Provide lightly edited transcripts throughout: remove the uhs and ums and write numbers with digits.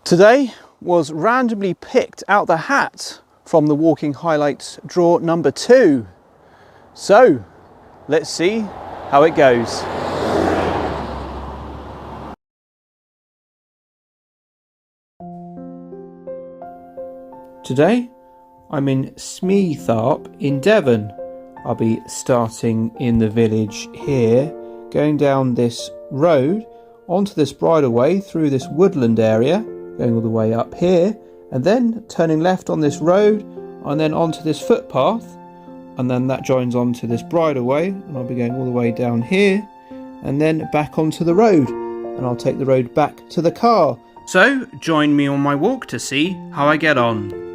Today was randomly picked out the hat from the Walking Highlights draw number 2. So let's see how it goes. Today I'm in Smeatharpe in Devon. I'll be starting in the village here, going down this road onto this bridleway through this woodland area, going all the way up here, and then turning left on this road and then onto this footpath, and then that joins onto this bridleway, and I'll be going all the way down here and then back onto the road, and I'll take the road back to the car. So join me on my walk to see how I get on.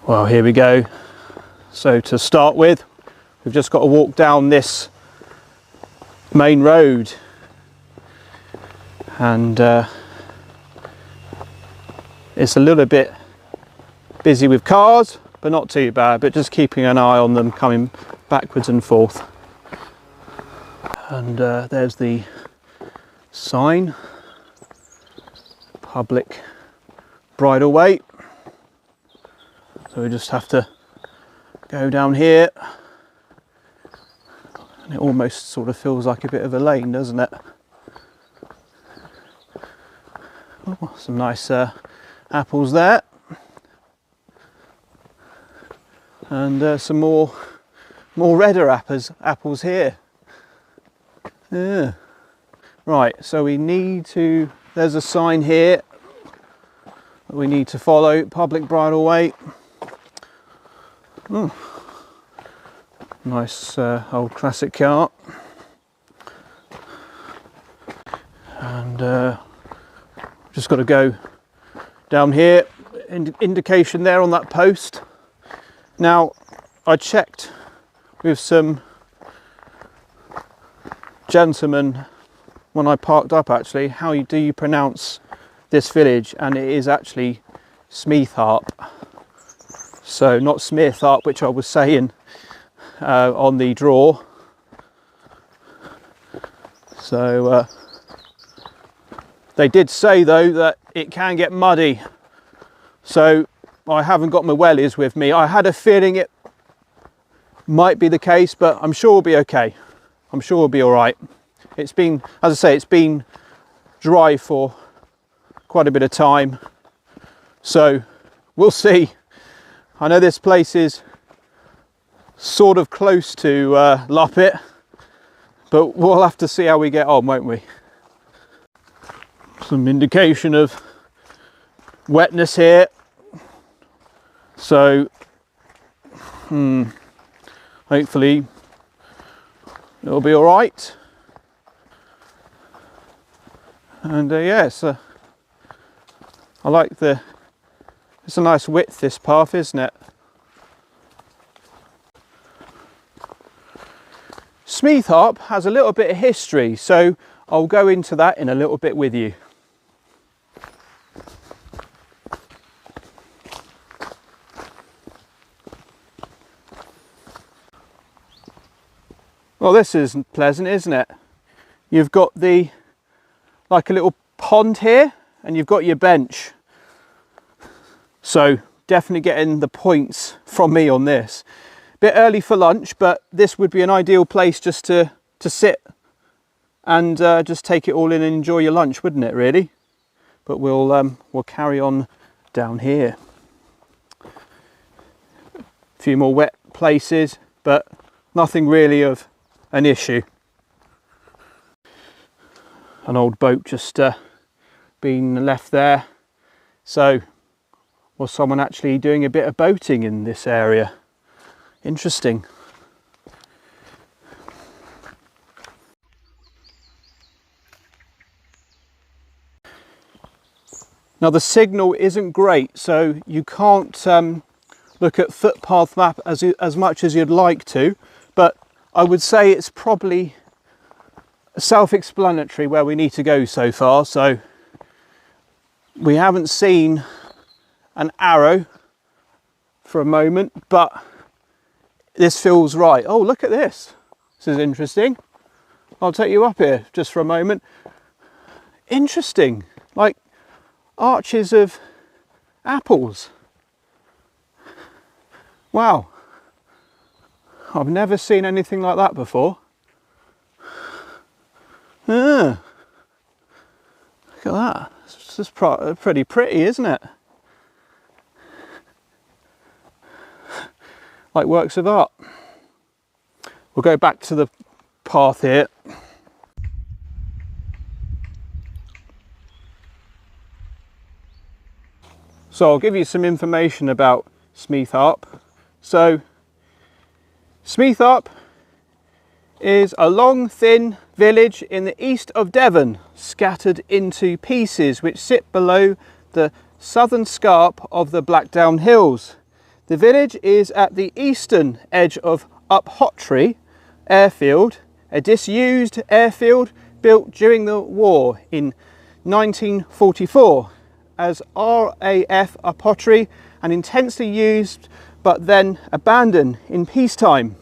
Well, here we go. So to start with, we've just got to walk down this main road, and it's a little bit busy with cars, but not too bad, but just keeping an eye on them coming backwards and forth. And there's the sign, public bridleway. So we just have to go down here, and it almost sort of feels like a bit of a lane, doesn't it? Oh, some nice apples there, and some more redder apples here. Yeah. Right, so we need to, there's a sign here that we need to follow, public bridleway. Oh, nice old classic car, and just got to go down here, indication there on that post. Now I checked with some gentlemen when I parked up, actually, how do you pronounce this village, and it is actually Smeatharpe. So not Smeatharpe, which I was saying on the draw. So they did say though that it can get muddy, so I haven't got my wellies with me. I had a feeling it might be the case, but I'm sure we'll be okay. I'm sure we'll be all right. It's been, as I say, it's been dry for quite a bit of time, so we'll see. I know this place is sort of close to Loppet, but we'll have to see how we get on, won't we? Some indication of wetness here, so hopefully it'll be all right. And yes, I like it's a nice width, this path, isn't it? Smeatharpe has a little bit of history, so I'll go into that in a little bit with you. Well, this is pleasant, isn't it? You've got like a little pond here, and you've got your bench. So definitely getting the points from me on this. Bit early for lunch, but this would be an ideal place just to sit and just take it all in and enjoy your lunch, wouldn't it, really? But we'll carry on down here. A few more wet places, but nothing really of an issue. An old boat just been left there, so was someone actually doing a bit of boating in this area? Interesting. Now the signal isn't great, so you can't look at footpath map as much as you'd like to, but I would say it's probably self-explanatory where we need to go so far. So we haven't seen an arrow for a moment, but this feels right. Oh, look at this. This is interesting. I'll take you up here just for a moment. Interesting. like arches of apples. Wow, I've never seen anything like that before. Look at that, it's just pretty pretty, isn't it? Like works of art. We'll go back to the path here. So I'll give you some information about Smeatharpe. So Smeatharpe is a long, thin village in the east of Devon, scattered into pieces which sit below the southern scarp of the Blackdown Hills. The village is at the eastern edge of Uphotree airfield, a disused airfield built during the war in 1944 as RAF Uphotree and intensely used but then abandoned in peacetime.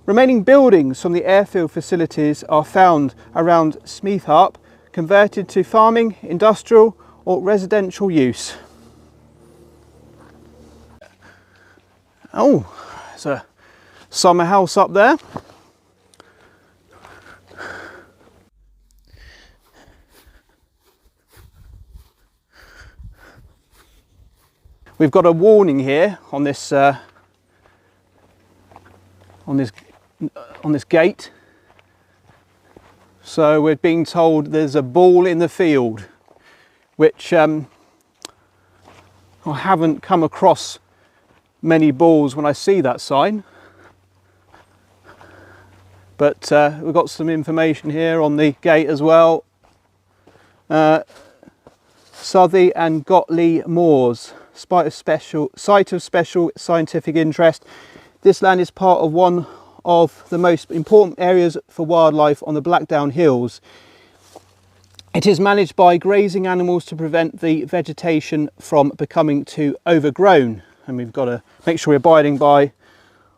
Remaining buildings from the airfield facilities are found around Smeatharpe, converted to farming, industrial or residential use. Oh, there's a summer house up there. We've got a warning here on this gate. So we're being told there's a ball in the field, which I haven't come across many balls when I see that sign. But we've got some information here on the gate as well. Southey and Gotley Moors, site of special scientific interest. This land is part of one of the most important areas for wildlife on the Blackdown Hills. It is managed by grazing animals to prevent the vegetation from becoming too overgrown. And we've got to make sure we're abiding by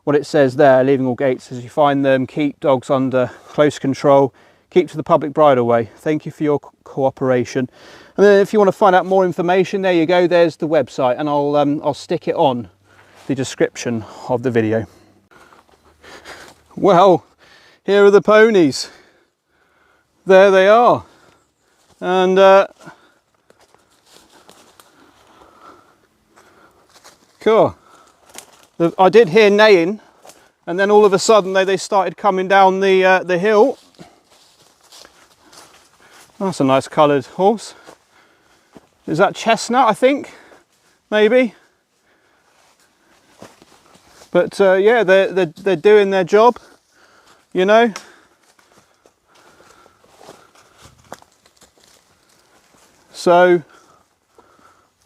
what it says there, leaving all gates as you find them, keep dogs under close control, keep to the public bridleway. Thank you for your cooperation. And then if you want to find out more information, there you go, there's the website, and I'll stick it on the description of the video. Well, here are the ponies. There they are. And cool. I did hear neighing, and then all of a sudden they started coming down the hill. That's a nice coloured horse. Is that chestnut, I think? Maybe. But yeah, they're doing their job, you know. So,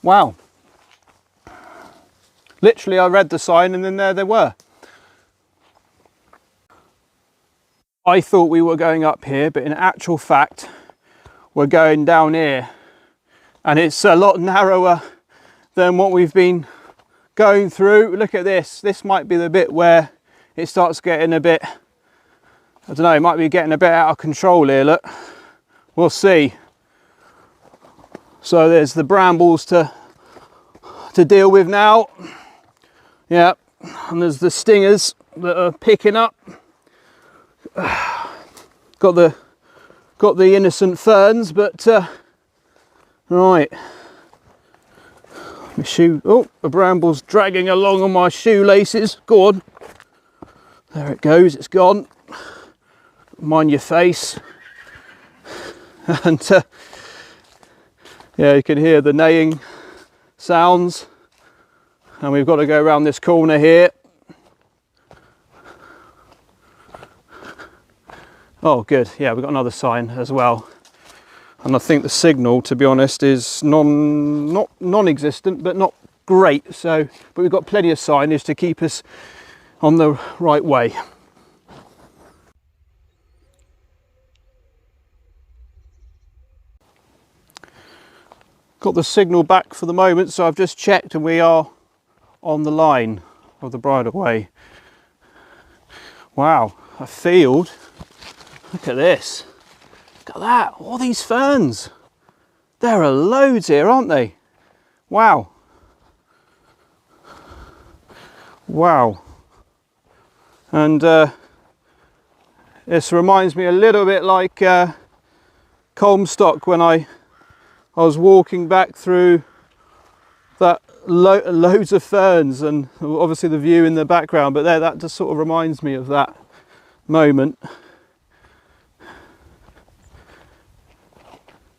wow. Literally, I read the sign and then there they were. I thought we were going up here, but in actual fact, we're going down here. And it's a lot narrower than what we've been going through. Look at this. This might be the bit where it starts getting a bit, I don't know, it might be getting a bit out of control here, look. We'll see. So there's the brambles to deal with now. Yeah, and there's the stingers that are picking up. Got the innocent ferns, but right. My shoe, oh, the bramble's dragging along on my shoelaces. Go on. There it goes, it's gone. Mind your face. And yeah, you can hear the neighing sounds. And we've got to go around this corner here. Oh, good. Yeah, we've got another sign as well. And I think the signal, to be honest, is not non-existent, but not great. So, but we've got plenty of signage to keep us on the right way. Got the signal back for the moment, so I've just checked and we are on the line of the bridleway. Wow, a field. Look at this. Look at that, all these ferns. There are loads here, aren't they? Wow. Wow. And this reminds me a little bit like Comstock when I was walking back through that loads of ferns, and obviously the view in the background, but there, that just sort of reminds me of that moment.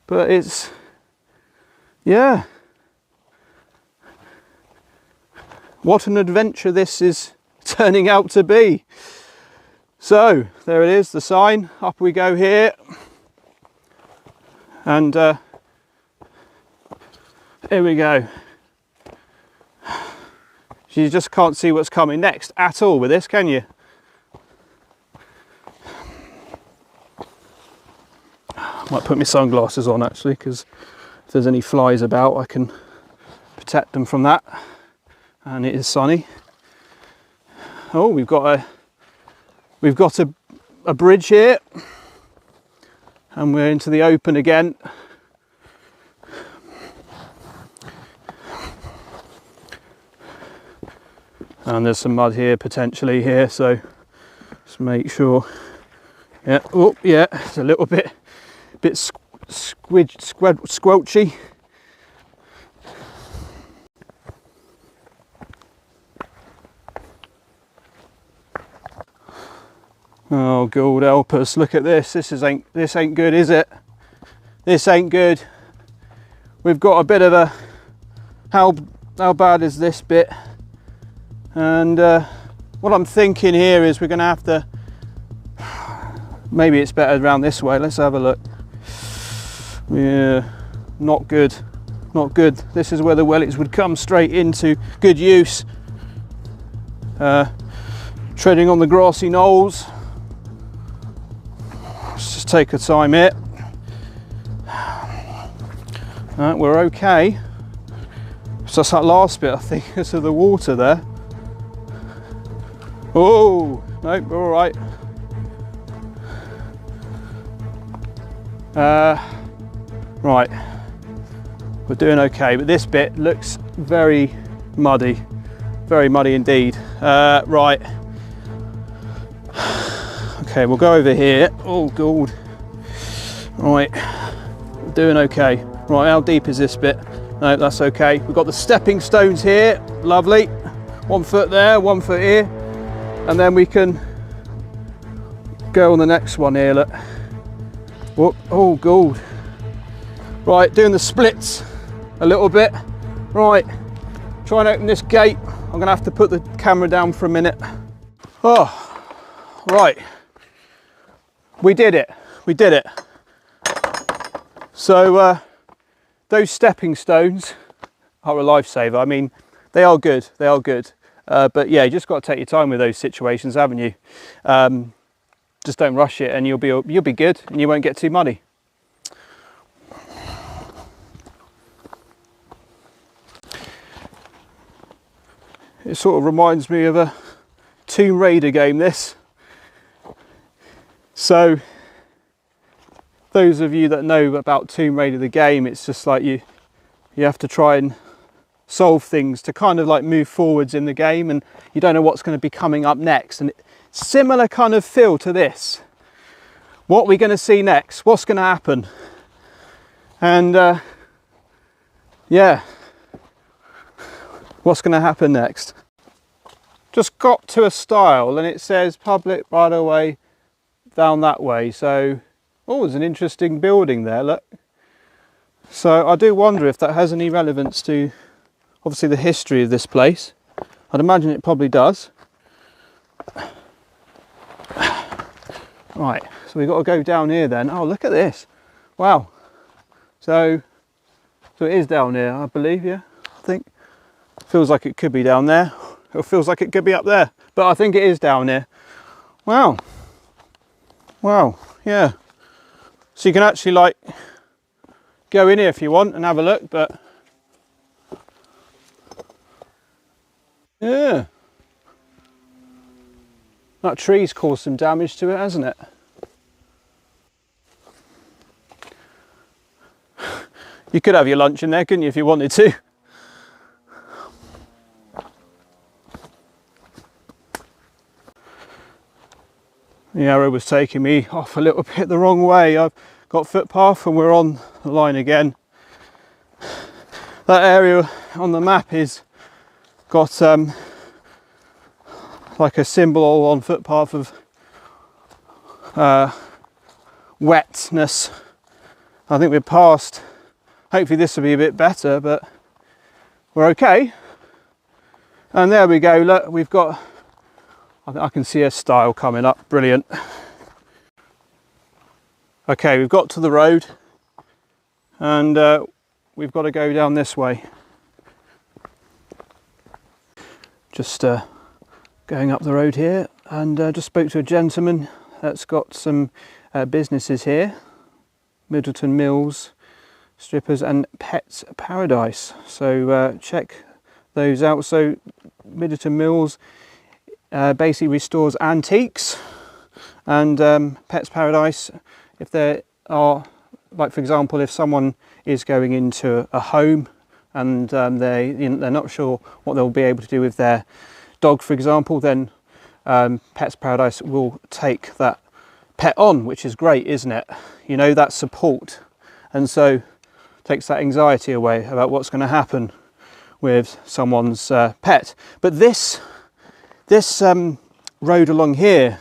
But it's, yeah, what an adventure this is turning out to be. So there it is, the sign. Up we go here, and here we go. You just can't see what's coming next at all with this, can you? Might put my sunglasses on actually, because if there's any flies about I can protect them from that. And it is sunny. Oh, we've got a bridge here, and we're into the open again. And there's some mud here potentially here, so just make sure. Yeah, oh yeah, it's a little bit squelchy. Oh God help us, look at this. This ain't good, is it? This ain't good. We've got a bit of a, how bad is this bit? And what I'm thinking here is we're going to have to, maybe it's better around this way. Let's have a look. Yeah, not good, not good. This is where the wellies would come straight into good use. Treading on the grassy knolls. Let's just take our time here. We're okay. It's just that last bit, I think, because of the water there. Oh, no, we're all right. Right, we're doing okay, but this bit looks very muddy indeed. Right, okay, we'll go over here. Oh God, right, we're doing okay. Right, how deep is this bit? No, that's okay. We've got the stepping stones here, lovely. 1 foot there, 1 foot here. And then we can go on the next one here, look. Whoop, oh God. Right, doing the splits a little bit. Right, try and open this gate. I'm gonna have to put the camera down for a minute. Oh, right. We did it, we did it. So those stepping stones are a lifesaver. I mean, they are good, they are good. But yeah, you just got to take your time with those situations, haven't you? Just don't rush it, and you'll be good, and you won't get too muddy. It sort of reminds me of a Tomb Raider game, this. So those of you that know about Tomb Raider the game, it's just like you have to try and solve things to kind of like move forwards in the game, and you don't know what's going to be coming up next. And similar kind of feel to this. What we're going to see next, what's going to happen, and yeah, what's going to happen next. Just got to a stile and it says public right of way down that way. So, oh, there's an interesting building there, look. So I do wonder if that has any relevance to obviously the history of this place. I'd imagine it probably does. Right, so we've got to go down here then. Oh, look at this. Wow. So it is down here, I believe, yeah, I think. Feels like it could be down there. It feels like it could be up there, but I think it is down here. Wow. Wow, yeah. So you can actually like go in here if you want and have a look, but yeah. That tree's caused some damage to it, hasn't it? You could have your lunch in there, couldn't you, if you wanted to? The arrow was taking me off a little bit the wrong way. I've got footpath and we're on the line again. That area on the map is got like a symbol on footpath of wetness. I think we're past. Hopefully this will be a bit better, but we're okay. And there we go, look, we've got, I can see a stile coming up, brilliant. Okay, we've got to the road and we've got to go down this way. Just going up the road here, and just spoke to a gentleman that's got some businesses here, Middleton Mills, Strippers and Pets Paradise. So check those out. So Middleton Mills basically restores antiques, and Pets Paradise, if there are, like for example, if someone is going into a home and they're not sure what they'll be able to do with their dog, for example, then Pets Paradise will take that pet on, which is great, isn't it? You know, that support, and so takes that anxiety away about what's going to happen with someone's pet. But this road along here,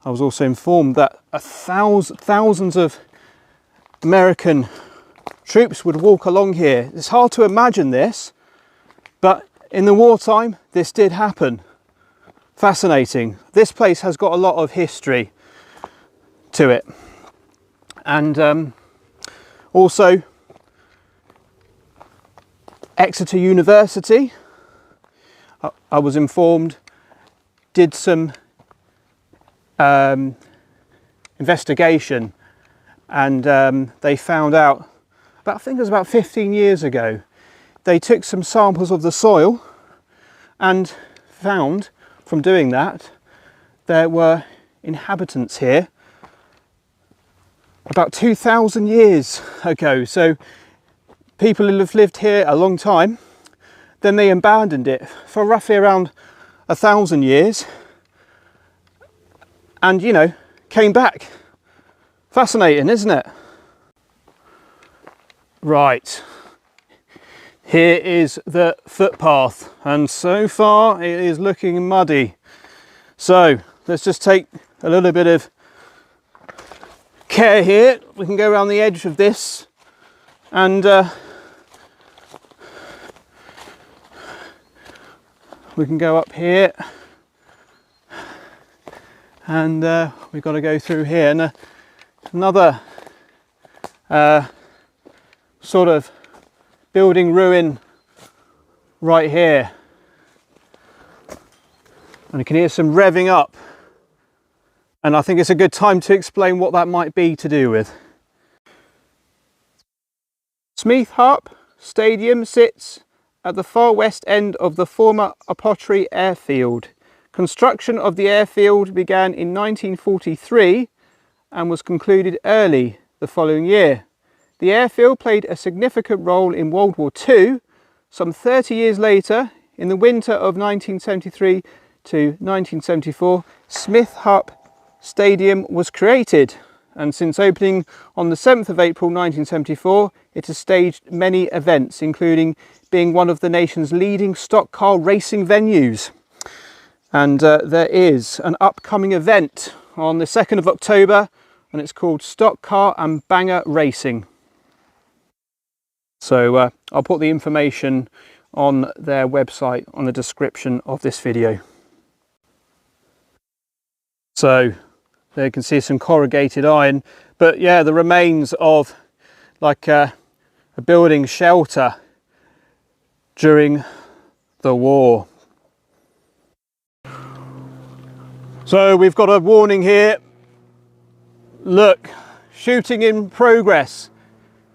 I was also informed that thousands of American troops would walk along here. It's hard to imagine this, but in the wartime this did happen. Fascinating. This place has got a lot of history to it, and also Exeter University, I was informed, did some investigation, and they found out, I think it was about 15 years ago, they took some samples of the soil and found from doing that there were inhabitants here about 2,000 years ago. So people who have lived here a long time, then they abandoned it for roughly around 1,000 years, and you know, came back. Fascinating, isn't it? Right, here is the footpath, and so far it is looking muddy. So let's just take a little bit of care here. We can go around the edge of this, and we can go up here, and we've got to go through here, and another sort of building ruin right here, and you can hear some revving up, and I think it's a good time to explain what that might be to do with. Smeatharpe Stadium sits at the far west end of the former Apottery airfield. Construction of the airfield began in 1943 and was concluded early the following year. The airfield played a significant role in World War II. Some 30 years later, in the winter of 1973 to 1974, Smeatharpe Stadium was created, and since opening on the 7th of April 1974, it has staged many events, including being one of the nation's leading stock car racing venues. And there is an upcoming event on the 2nd of October, and it's called Stock Car and Banger Racing. So I'll put the information on their website on the description of this video. So there you can see some corrugated iron, but yeah, the remains of like a building shelter during the war. So we've got a warning here. Look, shooting in progress.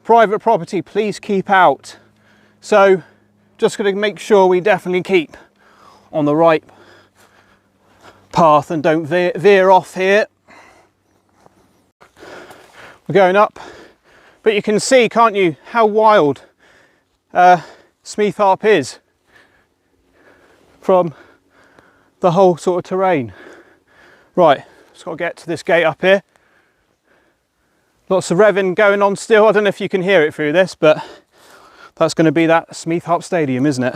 Private property, please keep out. So just going to make sure we definitely keep on the right path and don't veer off here. We're going up But you can see, can't you, how wild Smeatharpe is from the whole sort of terrain. Right, just got to get to this gate up here. Lots of revving going on still. I don't know if you can hear it through this, but that's going to be that Smeathharpe Stadium, isn't it?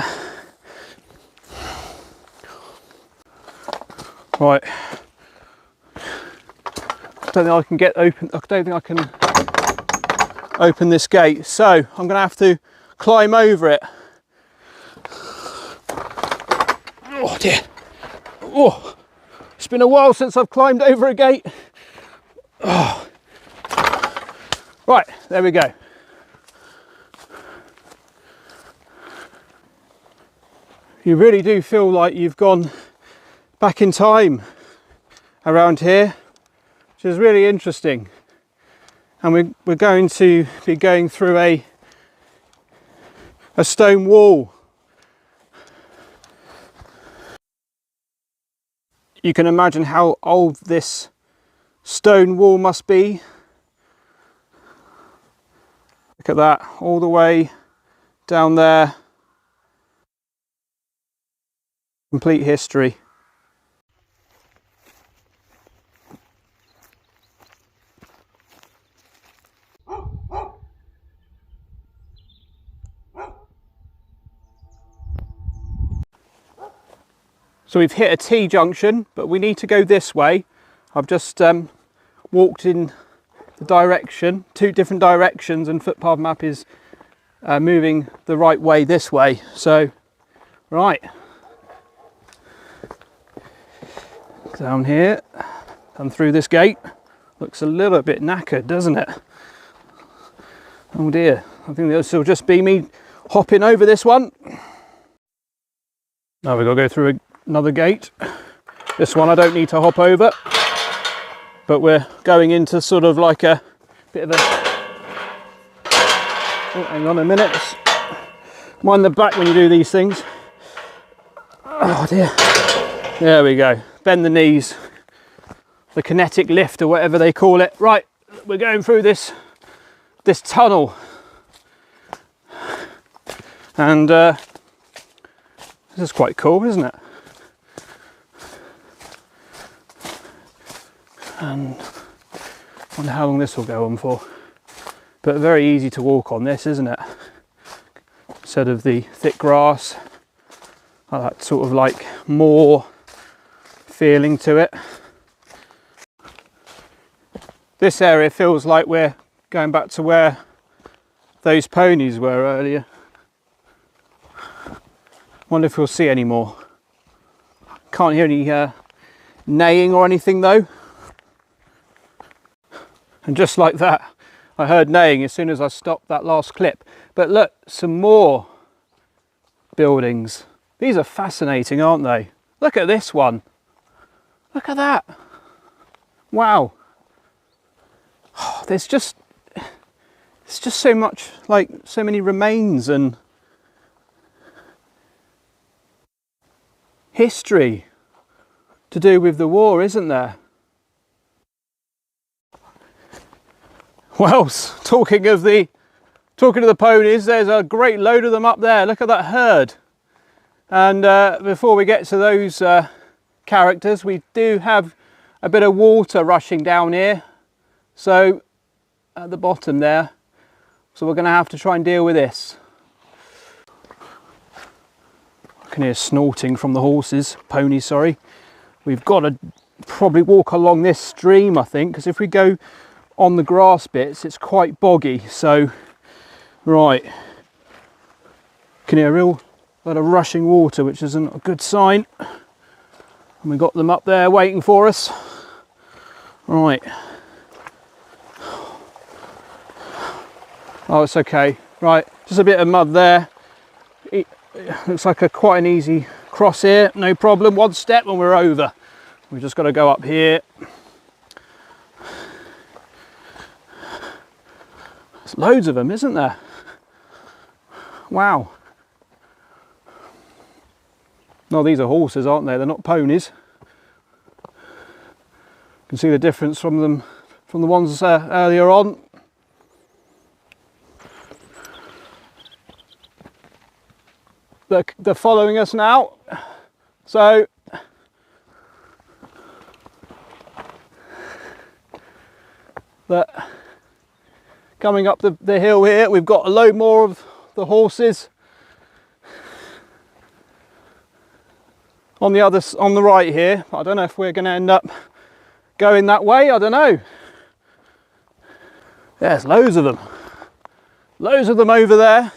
Right. I don't think I can get open. I don't think I can open this gate, so I'm going to have to climb over it. Oh dear. Oh, it's been a while since I've climbed over a gate. Oh. Right, there we go. You really do feel like you've gone back in time around here, which is really interesting. And we're going to be going through a stone wall. You can imagine how old this stone wall must be. Look at that, all the way down there. Complete history. So we've hit a T-junction, but we need to go this way. I've just walked in the direction, 2 different directions, and footpath map is moving the right way this way. So, right. Down here, and through this gate. Looks a little bit knackered, doesn't it? Oh dear, I think this will just be me hopping over this one. Now we've got to go through another gate. This one I don't need to hop over, but we're going into sort of like a bit of a... Oh, hang on a minute. Mind the back when you do these things. Oh dear. There we go. Bend the knees. The kinetic lift or whatever they call it. Right, we're going through this tunnel. And this is quite cool, isn't it? And I wonder how long this will go on for. But very easy to walk on this, isn't it? Instead of the thick grass. I like sort of like more feeling to it. This area feels like we're going back to where those ponies were earlier. Wonder if we'll see any more. Can't hear any neighing or anything though. And just like that, I heard neighing as soon as I stopped that last clip. But look, some more buildings. These are fascinating, aren't they? Look at this one. Look at that. Wow. Oh, there's just so much, like so many remains and history to do with the war, isn't there? Well, talking of the ponies, there's a great load of them up there. Look at that herd. And before we get to those characters, we do have a bit of water rushing down here. So at the bottom there. So we're going to have to try and deal with this. I can hear snorting from the horses, ponies, sorry. We've got to probably walk along this stream, I think, because if we go on the grass bits, it's quite boggy. So, right. Can hear a real lot of rushing water, which isn't a good sign. And we've got them up there waiting for us. Right. Oh, it's okay. Right, just a bit of mud there. It looks like quite an easy cross here. No problem. One step and we're over. We've just got to go up here. There's loads of them, isn't there? Wow. No, these are horses, aren't they? They're not ponies. You can see the difference from the ones earlier on. they're following us now. So coming up the hill here, we've got a load more of the horses. On the right here, I don't know if we're going to end up going that way. I don't know. There's loads of them. Loads of them over there.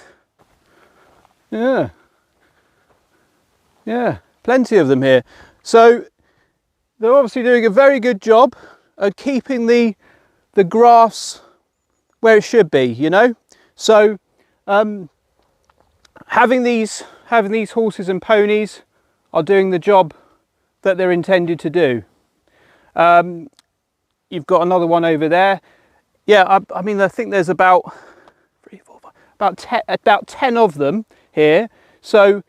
Yeah, plenty of them here. So they're obviously doing a very good job of keeping the grass where it should be, you know. So having these horses and ponies are doing the job that they're intended to do. You've got another one over there. Yeah, I mean, I think there's about 10 of them here. So,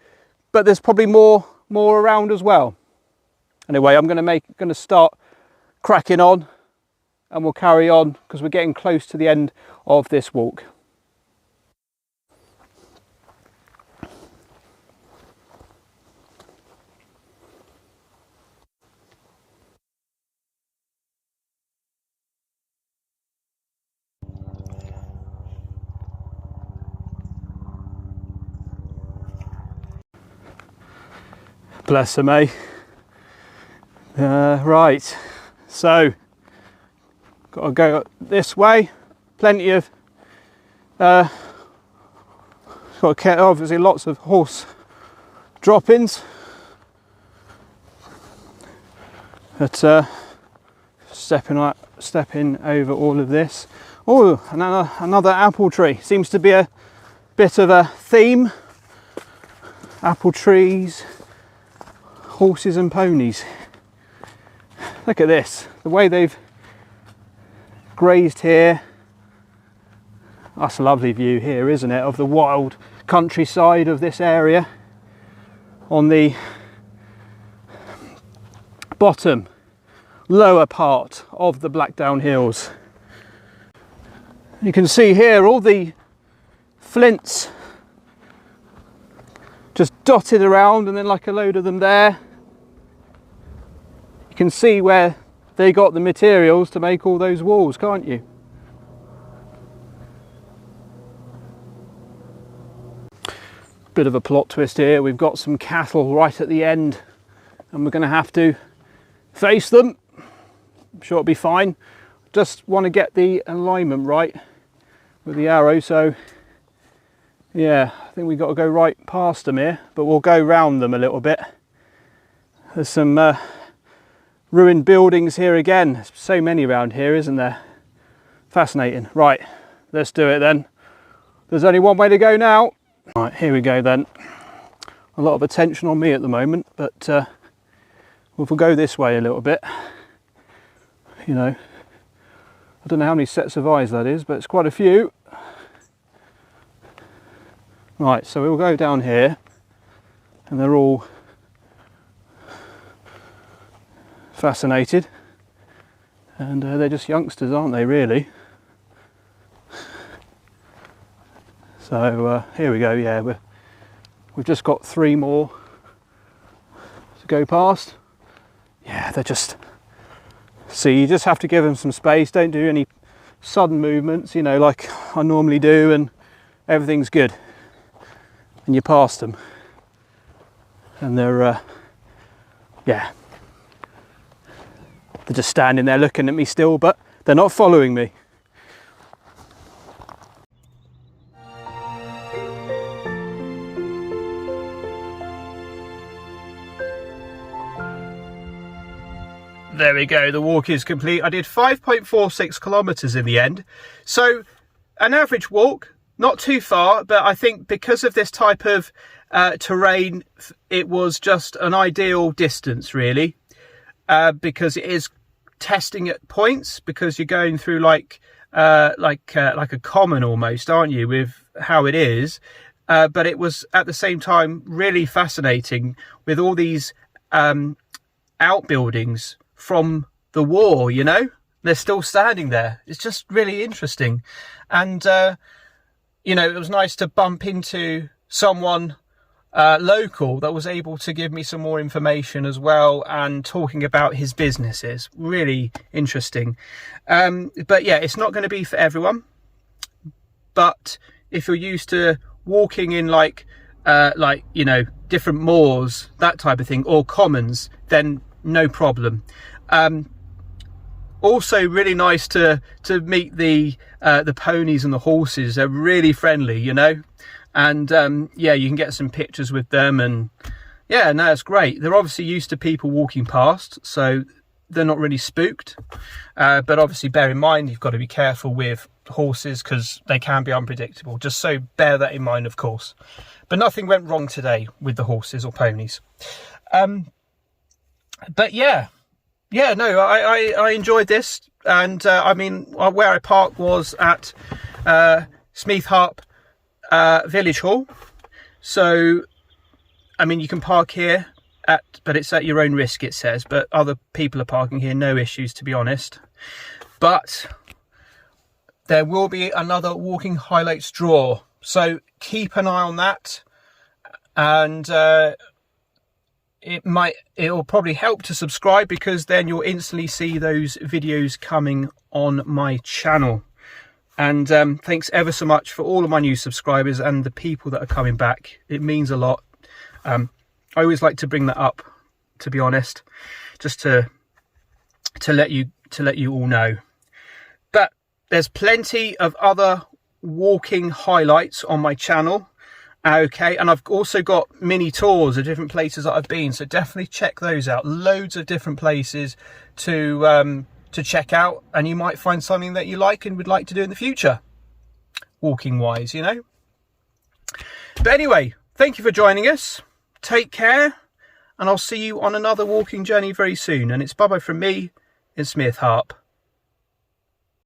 but there's probably more around as well. Anyway, I'm going to start cracking on, and we'll carry on because we're getting close to the end of this walk. Bless them, eh? Right, so got to go this way. Plenty of obviously lots of horse drop-ins, but stepping over all of this. Oh, another apple tree. Seems to be a bit of a theme. Apple trees, horses and ponies. Look at this, the way they've grazed here. That's a lovely view here, isn't it, of the wild countryside of this area on the bottom lower part of the Blackdown Hills. You can see here all the flints just dotted around, and then like a load of them there. You can see where they got the materials to make all those walls, can't you? Bit of a plot twist here. We've got some cattle right at the end, and we're going to have to face them. I'm sure it'll be fine. Just want to get the alignment right with the arrow, so yeah, I think we've got to go right past them here, but we'll go round them a little bit. There's some ruined buildings here again. There's so many around here, isn't there? Fascinating. Right, let's do it then. There's only one way to go now. Right, here we go then. A lot of attention on me at the moment, but we'll go this way a little bit. You know, I don't know how many sets of eyes that is, but it's quite a few. Right, so we'll go down here, and they're all fascinated, and they're just youngsters, aren't they, really? So here we go. Yeah, we've just got 3 more to go past. Yeah, they're just, see, you just have to give them some space. Don't do any sudden movements, you know, like I normally do, and everything's good. And you pass them, and they're yeah, they're just standing there looking at me still, but they're not following me. There we go, the walk is complete. I did 5.46 kilometers in the end, so an average walk. Not too far, but I think because of this type of terrain, it was just an ideal distance, really, because it is testing at points, because you're going through like a common almost, aren't you, with how it is. But it was at the same time really fascinating with all these outbuildings from the war, you know, they're still standing there. It's just really interesting. And you know, it was nice to bump into someone local that was able to give me some more information as well, and talking about his businesses. Really interesting. But yeah, it's not going to be for everyone. But if you're used to walking in like you know, different moors, that type of thing, or commons, then no problem. Also really nice to meet the ponies and the horses. They're really friendly, you know, and yeah, you can get some pictures with them, and yeah, no, it's great. They're obviously used to people walking past, so they're not really spooked, but obviously bear in mind you've got to be careful with horses because they can be unpredictable, just so bear that in mind, of course. But nothing went wrong today with the horses or ponies. But yeah, no, I enjoyed this, and I mean, where I parked was at Smeatharpe Village Hall. So I mean, you can park here but it's at your own risk, it says, but other people are parking here, no issues, to be honest. But there will be another walking highlights draw, so keep an eye on that, and it will probably help to subscribe, because then you'll instantly see those videos coming on my channel. And thanks ever so much for all of my new subscribers and the people that are coming back. It means a lot. I always like to bring that up, to be honest, just to let you all know. But there's plenty of other walking highlights on my channel. Okay, and I've also got mini tours of different places that I've been, so definitely check those out. Loads of different places to check out, and you might find something that you like and would like to do in the future, walking wise, you know. But anyway, thank you for joining us. Take care, and I'll see you on another walking journey very soon. And it's bye bye from me in Smeathharpe.